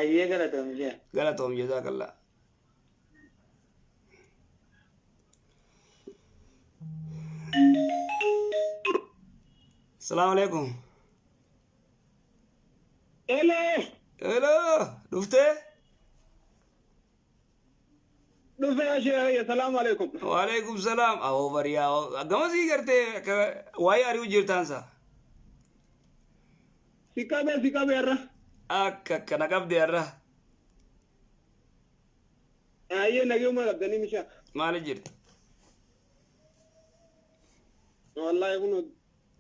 أيه قالتهم جاء قالتهم جزاك الله. السلام عليكم. إله الو دفتي يا شيخ السلام عليكم. وعليكم السلام او بريا غمزي کرتے واي ار يو جيرتانسا سكابة يا اك كنا قبدي الره أيه نجيب ما قدني مشى ما لجرت والله يكون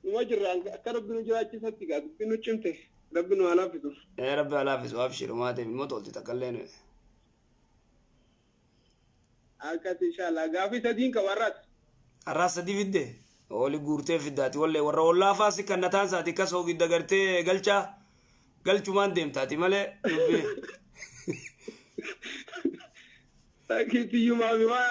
ما جرى كرب بنو جراجي ستيكا بنو چمته ربنا على فيتو يا رب على فيس وابشر ما تبي ما تقول تتكلم أكاد إن شاء الله قافي سدين كورات الراس دي فيدي اولي غورتي فيداتي ولا ورا والله فاسي كنتان ساتي كسو قد غرتي قلچو مان ديم تاتي مالي أكيد يوم أبي ما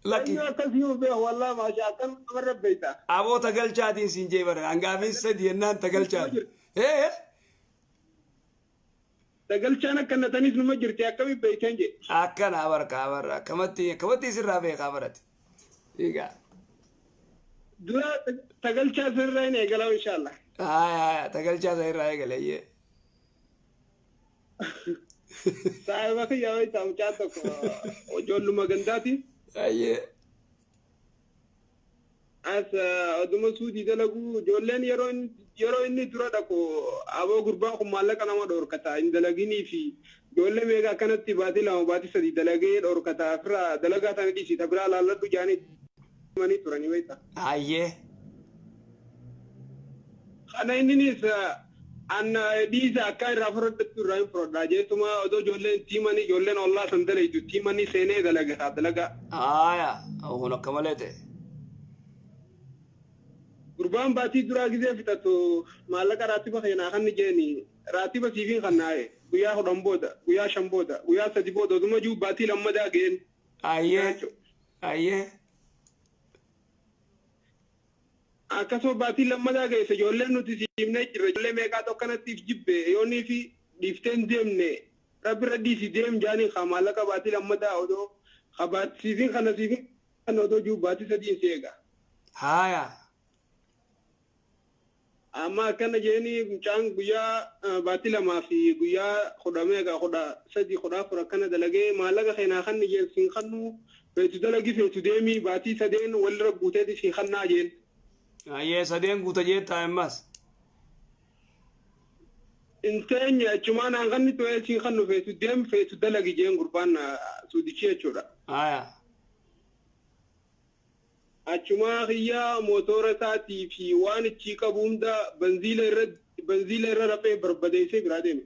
لكن أنا كسيو به والله ما شاء الله مرة بيتا ابو تقلچاتين سينجي بر انغافي سدي نان تقلچات ايه تقل شانا كنا تنيس نمجر تياكمي بيتنجي أكن أبر كمتي سر به خبرت إيجا دورا تقل شا سر رأي نيجلا إن شاء الله تقل شا سر رأي قليه صاحب أخي يا ويت أم شاتك وجول لما جنداتي أيه as aduma sudi dalagu jollen yero inni dura dako abo gurba ko malaka nama dor kata indalagini fi jolle mega kanatti batila bati sadi dalage dor kata fra dalaga tan di sita bra la du jani mani turani wayta أيه ana inni ni sa an diza kai rafro tu rai pro daje tuma odo jolle timani jolle Allah sandale tu timani sene dalaga هنا كمالته Gurbaan baatii duraa gisee fixatu maallaqa raatiba keenyaa kan jeeni raatiba siifin kannaaye guyyaa 10 booda guyyaa 5 booda guyyaa 3 booda oduma juu baatii lammadaa ga'een. Ayyee. Akkasuma baatii lammadaa ga'e ijoolleen nuti siifnee jirra ijoollee meeqaa tokkanattiif jibbe yoonii fi dhiifteen deemne rabbi raddiisi deem jaanii haa maallaqa baatii lammadaa odoo haa siifin kana odoo juu baatii sadiin seega. Haaya. Amma kana jeeni mucaan guyyaa baatii lamaa fi guyyaa 10 kana dalagee maallaqa keenyaa kan jeelsin kannu feetu dalagi feetu deemii baatii 3 walirra guuteeti fi kannaa jeen. Ayyee 3 guuta jeettaa ammas. Inteenya achumaan hanqanni to'ee si kannu feetu deem feetu dalagi jeen gurbaan suudichi jechuudha. Haaya. Achuma khiyyaa motora isaatii fi waan ichi qabu hunda banziila irra rafee barbadeessee biraa deeme.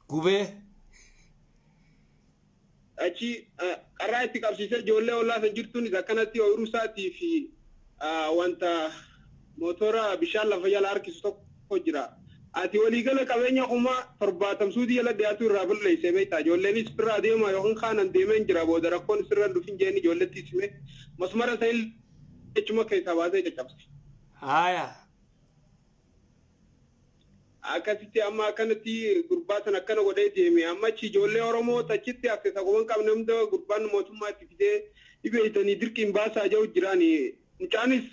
Gubee. Achi qarraa itti qabsiisee ijoollee ollaa san jirtuun akkanatti ooyiruu isaatii fi wanta motora bishaan lafa jala harkisu tokko jira. Ati waliigala qabeenya kuma 70 jala dhiyaatu irraa balleessee beektaa ijoolleenis birraa deema yookiin kaanan deemeen jira booda rakkoon sirra dhufin jeeni ijoolletti isime masmara ta'e jechuma keessaa baasee caccabse. Haaya. Akkasitti amma akkanatti gurbaa san akkana godhee deeme amma achi ijoollee Oromoo tachitti akkasa qoban qabne hunda gurbaan mootummaatti fidee dhibeeytanii dirqiin baasaa jiru jiraani. Mucaanis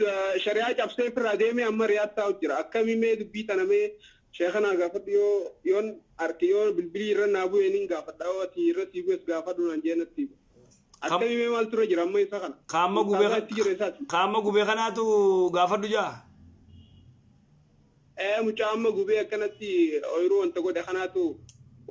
shari'aa cabsee firraa deeme amma riyaattaa jira akkamii mee dubbii tanamee sheekana gaafadhu yoon arke yoo bilbilii irra naabu eenin gaafadha ati irra siibes gaafadhu nan jeenatti akkamii mee maal ture jira amma isa kana qaama gubee kanaatu gaafadhu jaa mucaa amma gubee akkanatti ooyiruu wanta godhe kanaatu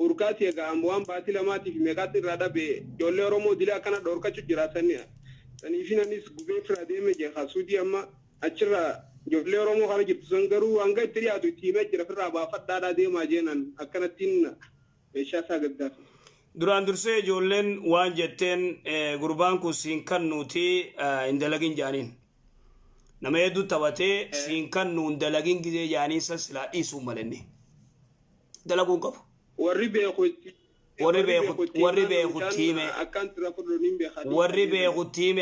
urkaati egaa waan baatii lamaatiif meeqaatti irraa dhabe ijoollee Oromoo dilee akkana dhoorkachu jira saniifin anis gubee firraa deeme jeeqa suudii amma achirraa ijoollee Oromoo kana jirtu san garuu hanga itti dhiyaatu itti himee jira firraa baafadhaadhaa deemaa jeenan akkanattiin meeshaa isaa gaddaaf. Duraan dursee ijoolleen waan jetteen gurbaan kun siin kannuuti hin dalagin jaaniin. Nama hedduu taphatee siin kannuu hin dalagin gizee jaaniin san silaa dhiisuu malanne. Dalaguun qabu. Warri beekutiime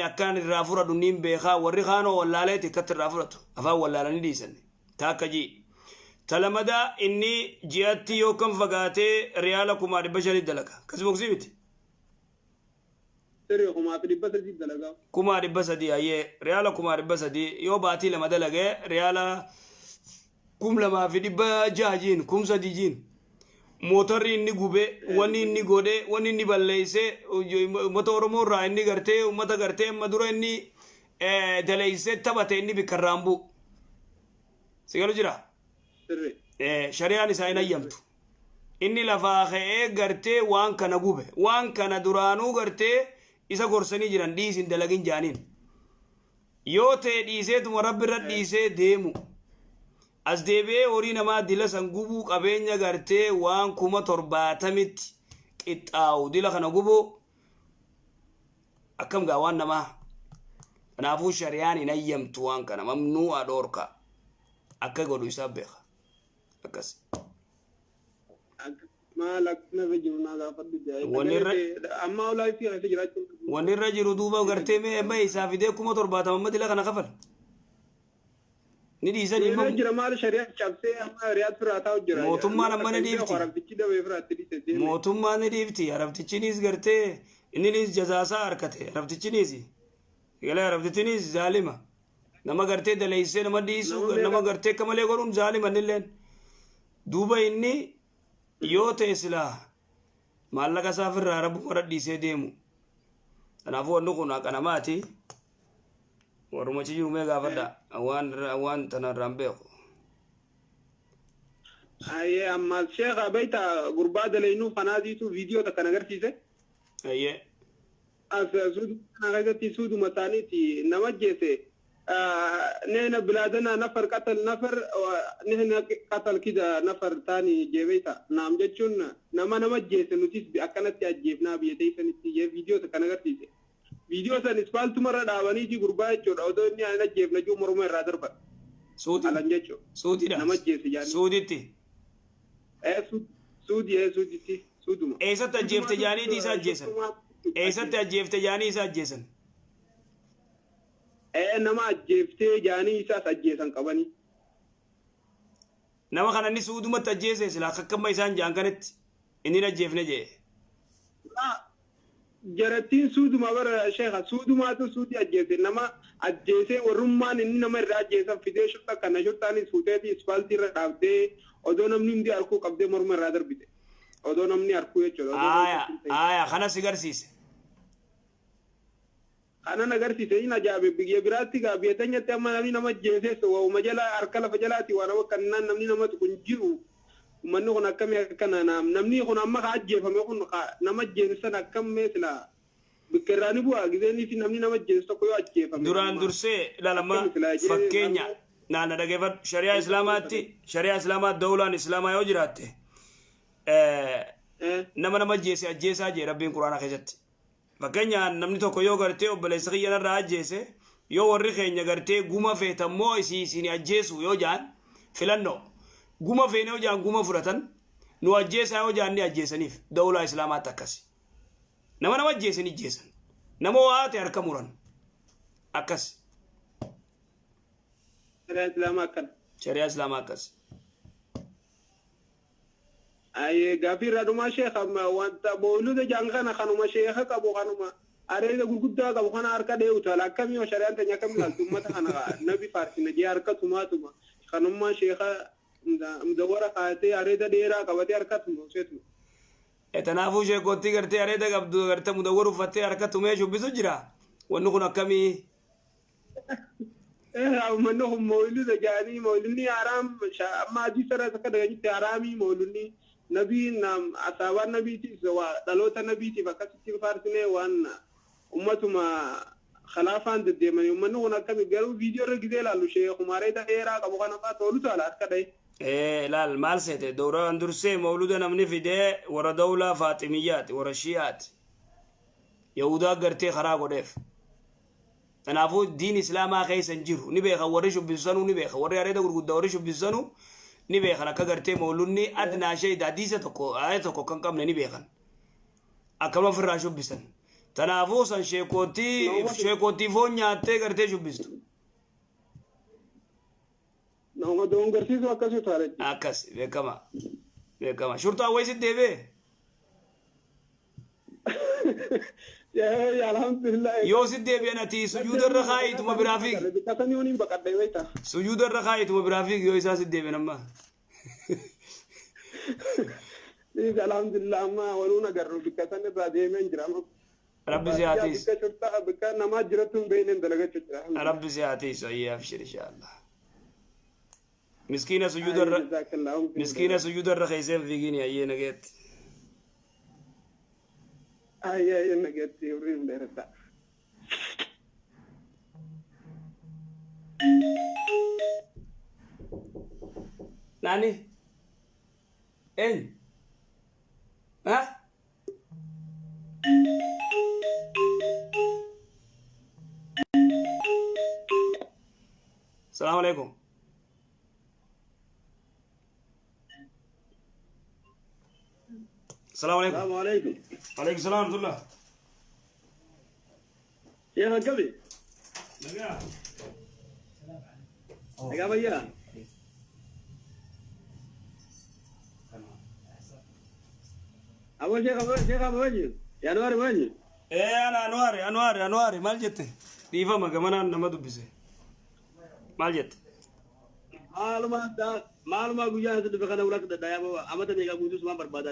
akkaan irraa fudhatu niin beekaa warri kaanoo wallaaleeti akkatti irraa fudhatu afaan wallaalanii dhiisanne taakka jii talamada inni ji'atti yoo kan fagaatee riyaala 500 dalaga kasi boksibiti sirri kuma fi dibba sadi dalaga 300 ayye riyaala 300 yoo baatii lama dalage riyaala 2,600 3,000 motorri inni gube wanni inni gode wanni inni balleeyse ummata oromoo irraa inni gartee ummata gartee amma dura inni daleeyse taphate inni bikkarraambu sigalu jira shari'aan isaa hin ayyamtu inni lafaa ka'ee gartee waan kana gube waan kana duraanuu gartee isa gorsanii jiran dhiisin dalagin jaaniin yoo ta'e dhiiseetuma rabbi irra dhiisee deemu as deebi'ee horii namaa dila san gubuu qabeenya gartee waan 70,000tti qixxaawu dila kana gubuu akkam gaa waan namaa kanaafuu shari'aan hin ayyamtu waan kana mamnuu'a dhoorka akka godhu isaa beeka akkas wanni irra jiru duuba gartee mee isaa fidee 70,000 amma dila kana kafal ni dhiisan ilma jira maal shari'a cabsee amma riyaad firaataa jira mootummaan amma ni dhiifti arabtichi dabee firaatti dhiise mootummaan ni dhiifti arabtichinis gartee inninis jazaasaa harkate arabtichinis galee arabtichinis zaalima nama gartee daleeysee nama dhiisu nama gartee akka malee godhuun zaalima innilleen duuba inni yoo ta'e silaa maallaqa isaa firraa rabbu mara dhiisee deemu kanaafuu wanni kun haqa namaati warumachi jiru mee gaafadha waan tanarraan beeku aye amma sheekha bayta gurbaa daleynuu kanaatiitu viidiyoo takkan agarsiise aye suudu kana keessatti suuduma isaaniiti nama jeese نحن بلادنا نفر قتل نفر نحن قتل كذا نفر ثاني جيبيتا نام جتشون نما جيس نوتيس بأكنت جيبنا بيتي سنتي فيديو تكنا قرتيس فيديو سن إسبال تمر داواني جي غرباء چود أو دنيا أنا جيبنا جو مرمى رادر بس سودي على جتشو سودي ده نما جيس يعني سودي تي سودي تي سودما إيسا تجيب تجاني دي سا جيسن إيسا تجيب تجاني سا جيسن nama ajjeeftee jaanii isaas ajjeesan qabanii nama kana inni suudumatti ajjeese silaa kakkamma isaan jaan kanetti inni ajjeefne jee jarattiin suuduma bara sheekha suudumaatu suuti ajjeese nama ajjeese warrummaan inni nama irraa ajjeesan fidee shutta kana shuttaanis fuuteeti ispaaltii irra dhaabdee odoo namni hundi harkuu qabdee morma irraa darbite odoo namni harkuu jechuudha aya kana si garsiise أنا نقرتي تيجي جابي بيجي براتي قابي تاني تأمل نمني نما جيسس ومجلا أركلا فجلاتي وأنا وكنا نمني نما تكون جيرو ومنو هنا كم يكنا نمني هنا ما خاجي فما يكون نما جيسنا كم مثلا بكراني بوا جزاني في نمني نما جيس تقوي أجي فما دوران درسي لا لما فكينيا نانا دقيقة شريعة إسلامات دولة إسلامية وجراتي نما جيس أجي ربي القرآن خجت fakkeenya namni tokko yoo gartee obboleessa kiyyan irraa ajjeese yoo warri keenya gartee guma feetammoo isin ajjeesu yoo jaan filannoo guma feene yoo jaan guma fudhatan nu ajjeesaa yoo jaan ni ajjeesaniif dawlaa islaamaatti akkasi nama ajjeesan ijjeesan nama waate harka muran akkasi shari'a islaamaa akkasi أي غافير رادوما شيخ أما وانت بولود جانغنا خانوما شيخ كابو خانوما أريد أقول كده كابو خانا أركا ديو تلا كم يوم شريان تنيا كم لا ثم تخانا نبي فارسي نجي أركا ثم خانوما شيخ مدورة خاتي أريد ديرا كابتي أركا ثم سيتم تنافو شيخ كوتي كرتي أريد كابدو كرتي مدورة فتي أركا ثم شو بيسوجرا ونكون كمي أو منهم مولود جاني مولوني أرام ما دي سر كده جت أرامي مولوني نبي نام أسوار نبي تي سوا دلوت نبي تي فكسي فارسنة وان أمتهم خلافان ضد من يومنا هنا كم يقولوا فيديو رجال على شيء خمارة تهيرا كبوكنا فاتولو تعالى كده لا المال سته دورة أندرسه مولودا نمني فيده ورا دولة فاطميات ورا شيعات يهودا قرتي خراب ودف تنافو دين إسلام آخر سنجرو نبي خورش بيزانو نبي خوري أريد أقول قد دورش بيزانو نبي خنا كقرتي مولوني أدنى شيء داديسة تكو تكو كم كم نبي خن أكمل فراشو بيزن تنافو سن شيكوتي فونيا تي قرتي شو بيزتو nama doongarsiisu akkas utaalechi. akkas beekama shurtaa waysit deebee yaa alhamdulillah yoo sit deebi'an ati sujuudarra kaayituma biraa fiigi bikkatanii waliin baqadhee wayita sujuudarra kaayituma biraa fiigi yoo isaan sit deebi'an amma alhamdulillah amma waluun agarru bikkatan irraa deemeen jira rabbi si haatiis bikka namaa jirattu hin beekneen dalagachuu jira rabbi si haatiis ayyee abshir inshaallah miskiina sujuudarra keeyseen fiigini ayyee nageetti ayyee nageetti hurriin dheerata nani en ha السلام عليكم السلام عليكم السلام عليكم وعليكم السلام ورحمة الله يا قبي نجاح يا بيا أول شيخ أبو وجه يا نوار وجه إيه أنا أنواري مال جت ديفا ما كمان أنا ما دبسه مال جت معلومة قوية هذا بخنا ولا كده دايما أمتى ميجا بودوس ما بربادا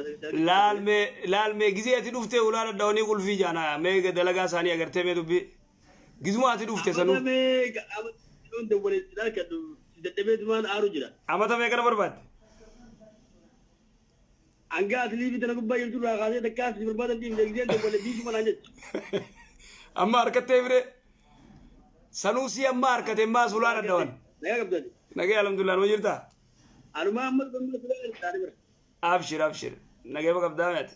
لال مي جزية تدوفته ولا الدوني يقول في جانا ميجا دلقا ثانية أگر تمي دبي جزمة تدوفته سنو أمتى ميجا أمتى دولة ذاك تدبي تمان أروجلا أمتى ميجا برباد أنجا أصلي بيتنا كوبا يلتو راغازي دكاس بربادا تيم جزية دولة بيجو ما نجت أما أركته إبرة سنوسي أما أركته ما سولان الدوان لا كبدي نجي الحمد لله نوجرتا أنا ما أمر بمن سلام أبشر نجي بقى بدامت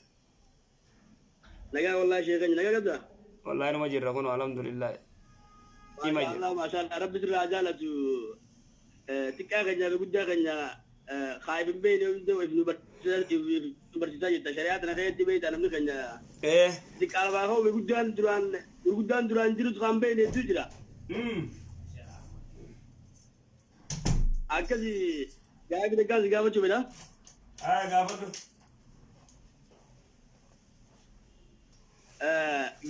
نجا والله شيخ نجا كبدا والله أنا ما جرى كونه الحمد لله ما شاء الله ما شاء الله رب سر رجال تو تكا كنيا بودا كنيا خايف بين يوم ابن برتزاج الشريعة أنا خايف بيت أنا من كنيا إيه تكا على هو بيقودان دران جلوس خام بين تجرا أكذي جاي كده كذا جابوا شو بنا قابلته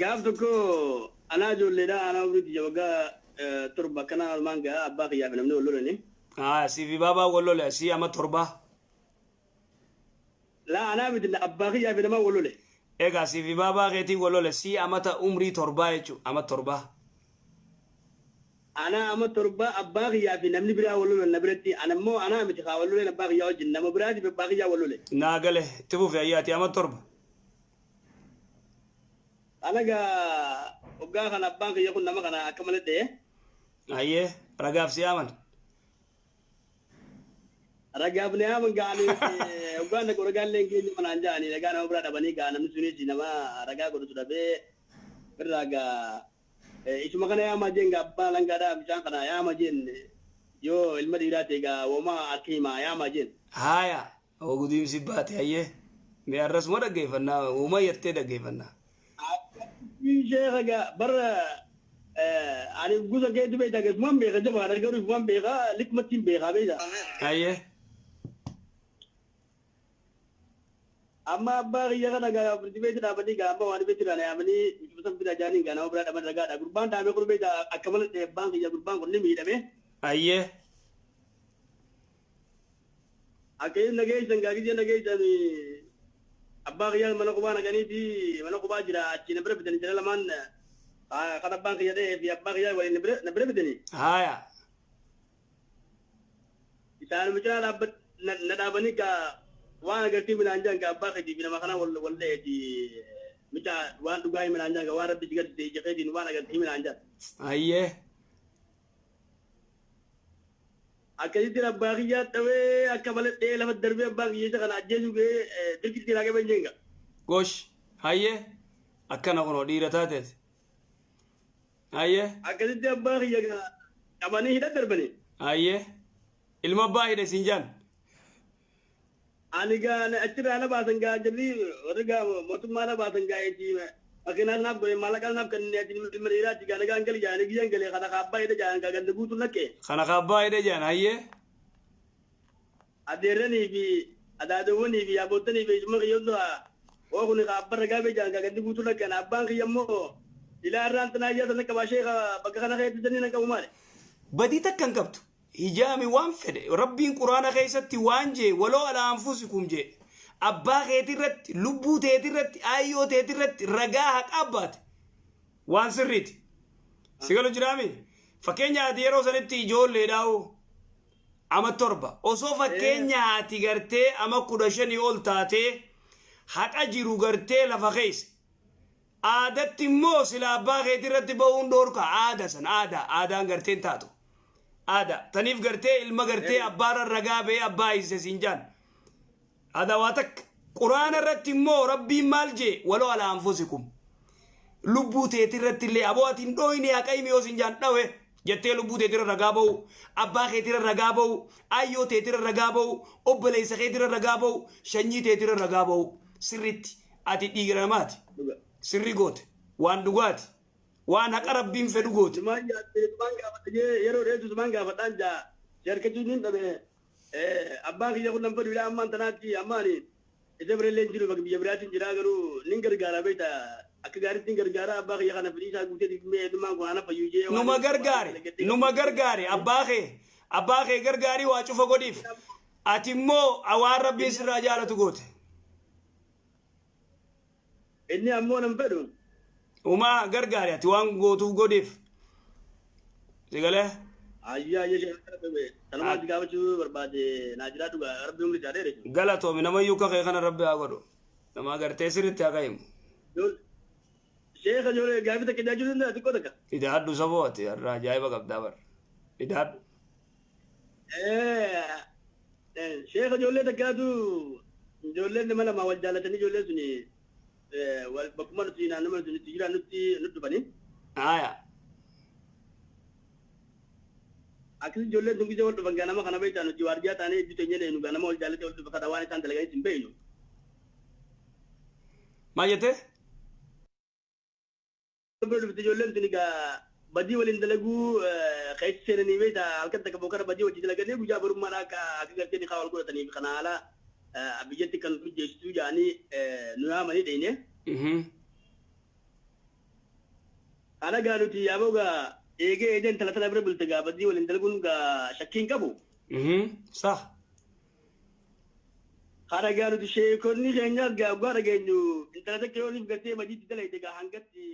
قابتكو أنا جول لنا أنا ولد جوجا تربة كنا المانجا أبغى يا ابن منو لولني سي في بابا ولا لا سي أما تربة لا أنا بدي أبغى يا ابن ما ولولي إيه سي في بابا غيتي ولا لا سي أما تا عمري تربة يجو أما تربة أنا أما تربة أبغى يا ابن مني برا ولولي نبرتي أنا مو أنا متخا ولولي نبغى يا وجن نما برادي ببغى يا ولولي ناقله تبو في أياتي أما تربة أنا جا وجا خنا أبغى يكون نما خنا أكمل ده أيه رجع في سيامن رجع بنيا من قاني وجا نقول رجع لينكي من أنجاني رجع نما برا دبني قانا مسوني جنما رجع قدر سودا به برجع إيش ما كان يا ماجين قبلا لانقدا بيشان كنا يا ماجين يو المديرة تيجا وما أكيما يا ماجين هايا هو قديم سبات أيه ميارس مرة كيفنا وما يتدا كيفنا في شيء رجع برا أنا جوزا كده بيتا كده ما بيجا جماعة رجعوا ما بيجا لك ما تيم بيجا بيجا أيه أما بقى يا كنا جا بيتا نابني جا أما وانا بيتا أنا أمني بس بيتا جاني جا أنا برا أمن رجع قربان تامي كل بيتا أكمل بانك يا قربان كل ميدا به أيه أكيد نجيش نجاكي جي نجيش أني أبغى يا من أقوى نجاني دي من أقوى جرا أشي نبرة بدني جرا لمان كذا بانك يا ده في أبغى يا ولا نبرة بدني هايا إذا مثلا نبت ندابني كا وانا قلت من أنجان كأبغى دي بنا مكانه ولا دي مثلا وانا تقاي من أنجان كوارا بتجي قد دي جكيدين وانا قلت من أنجان أيه أكيد ترى أبغى يا توي أكمل ده لما دربي أبغى يجي كنا أجهزه كه تركي ترى كه بنجينغا gosh haye akkana kuno dhiirataateti haye akkasitti abbaa kiyya qabanii hidhadarbani haye ilma abbaa hidhe sinjaan ani gaa achirraa na baasan gaa jirri warri gaa mootummaa na baasan gaa eeti makiinaan naaf godhe maallaqaan naaf kanneen ati ilma dhiiraatti gaa nagaan gali jaani giyyan galee kana ka abbaa hidhe jaan gaa ganda guutu nakke kana ka abbaa hidhe jaan haye adeeranii fi adaadowwanii fi abbootanii fi ijuma qiyyoodhaa oo kun abbarra gaabee jaan gagandi guutuu lakkan abbaan kiyya immoo ilaa irraan tanaa ijaa sana qabaashee bakka kana keessatti nan qabu maale. Badii takkan qabdu hijaami waan fedhe rabbiin quraana keessatti waan jee waloo alaa anfusikum jee abbaa keetirratti lubbuu teetirratti ayyoo teetirratti ragaa haqa abbaate waan sirriiti. Sigalo jiraami fakkeenya ati yeroo sanitti ijoollee dhaa'u ama 7 osoo fakkeenya ati gartee ama 15 ol taatee haqa jiru gartee lafa keessa aadatti immoo sila abbaa keetirratti ba'uun dhoorka aada san aadaan garteen taatu aada taniif gartee ilma gartee abbaarra ragaa ba'ee abbaa hiise siin jaan aada waa takka quraana irratti immoo rabbiin maal jee waloo alaa anfusikum lubbuu teetirratti illee aboo atiin dhooyne haqa himi yoo siin jaan dhawe jettee lubbuu teetira ragaa ba'u abbaa keetira ragaa ba'u ayyoo teetira ragaa ba'u obboleessa keetira ragaa ba'u shanyii teetira ragaa ba'u sirritti ati dhiiga namaati sirri goote waan dhugaati waan haqa rabbiin fedhu goote. Yeroo dheetu sumaan gaafadhaan jaa jarkachuun hin dhabe abbaan kiyya kun nan fedhu ilaa ammaan tanaatti ammaani isa birallee hin jiru bakka biyya biraatiin jiraa garuu nin gargaara beekta akka gaariitti hin gargaara abbaa kiyya kana fedhii isaa guutee dhibmee dhummaan kun ana fayyuu jee. Numa gargaare abbaa kee gargaarii waa cufa godhiif ati immoo waan rabbiin sirraa jaalatu goote. Inni ammoo nan fedhu. Umaa gargaari ati waan gootuuf godhiif. Sigalee. Ayyaa ishee kanumatti gaafachuu barbaade naa jiraatu rabbiin humni taatee jechuudha. Galatoomi namayyuu kakee kana rabbi haa godhu. Nama agartee sirriitti haa qahimu. Sheekha ijoollee gaafii takka ijaajuu danda'a xiqqoo takka. Idaadhu sabooti irraa ajaa'iba qabdaa bara. Idaadhu. Sheekha ijoollee takkaatu ijoolleen nama lama wal jaallatanii ijoolleen suni bakkuma nuti naannoo nuti jiran nutti dhufanii. Akkasii ijoolleen sun gisee wal dhufan ganama kana beektaa nuti waardiyaa taanee hedduu teenyee nu ganama wal jaallatee wal dhufa kana waan isaan dalaganiis hin beeknu. Maal jettee? Ijoolleen sun egaa badii waliin dalaguu keessa seenanii beektaa halkan takka bokkara badii wajjin dalaganii guyyaa barummaadhaa akka gartee dhiqaa wal godhataniif kana haala biyyatti kan hojjeessituu jedhanii nu yaamanii dheenye. Kana gaa nuti yaaboo gaa eegee eedeen talatala bira bulte gaa badii waliin dalaguun gaa shakkiin qabu. Sah. Kana gaa nuti sheekonni keenyaas gaa dhugaa dhageenyu intala takka yooniif gartee badiitti dalayte gaa hangatti